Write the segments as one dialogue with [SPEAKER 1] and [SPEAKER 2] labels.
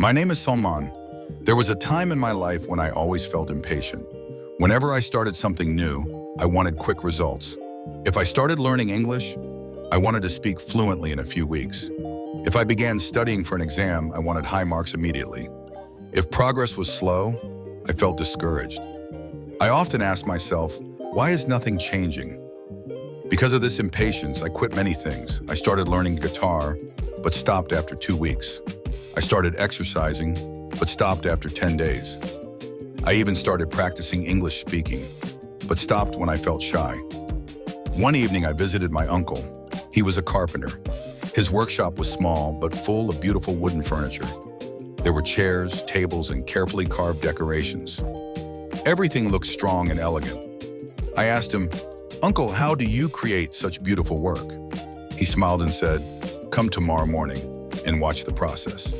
[SPEAKER 1] My name is Salman. There was a time in my life when I always felt impatient. Whenever I started something new, I wanted quick results. If I started learning English, I wanted to speak fluently in a few weeks. If I began studying for an exam, I wanted high marks immediately. If progress was slow, I felt discouraged. I often asked myself, why is nothing changing? Because of this impatience, I quit many things. I started learning guitar, but stopped after 2 weeks. I started exercising, but stopped after 10 days. I even started practicing English speaking, but stopped when I felt shy. One evening, I visited my uncle. He was a carpenter. His workshop was small, but full of beautiful wooden furniture. There were chairs, tables, and carefully carved decorations. Everything looked strong and elegant. I asked him, "Uncle, how do you create such beautiful work?" He smiled and said, "Come tomorrow morning and watch the process."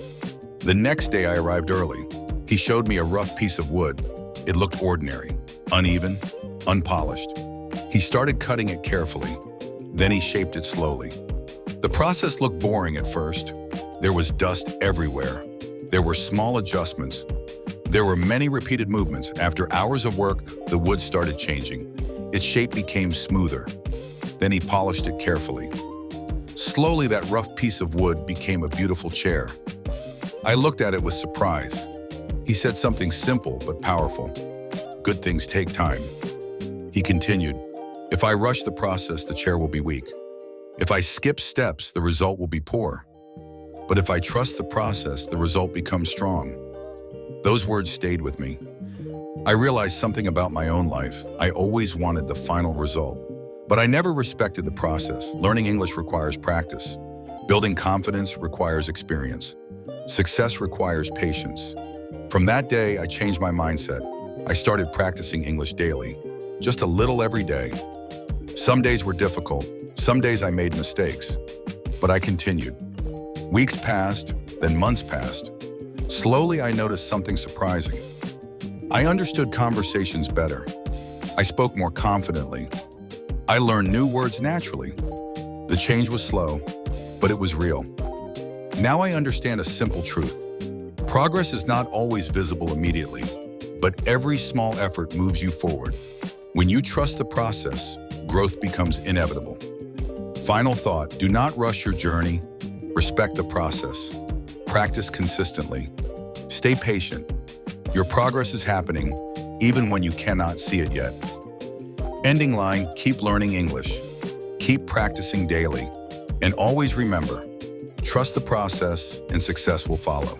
[SPEAKER 1] The next day I arrived early. He showed me a rough piece of wood. It looked ordinary, uneven, unpolished. He started cutting it carefully. Then he shaped it slowly. The process looked boring at first. There was dust everywhere. There were small adjustments. There were many repeated movements. After hours of work, the wood started changing. Its shape became smoother. Then he polished it carefully. Slowly, that rough piece of wood became a beautiful chair. I looked at it with surprise. He said something simple but powerful. "Good things take time." He continued, "If I rush the process, the chair will be weak. If I skip steps, the result will be poor. But if I trust the process, the result becomes strong." Those words stayed with me. I realized something about my own life. I always wanted the final result, but I never respected the process. Learning English requires practice. Building confidence requires experience. Success requires patience. From that day, I changed my mindset. I started practicing English daily, just a little every day. Some days were difficult. Some days I made mistakes, but I continued. Weeks passed, then months passed. Slowly, I noticed something surprising. I understood conversations better. I spoke more confidently. I learned new words naturally. The change was slow, but it was real. Now I understand a simple truth. Progress is not always visible immediately, but every small effort moves you forward. When you trust the process, growth becomes inevitable. Final thought, do not rush your journey. Respect the process. Practice consistently. Stay patient. Your progress is happening, even when you cannot see it yet. Ending line, keep learning English. Keep practicing daily. And always remember, trust the process and success will follow.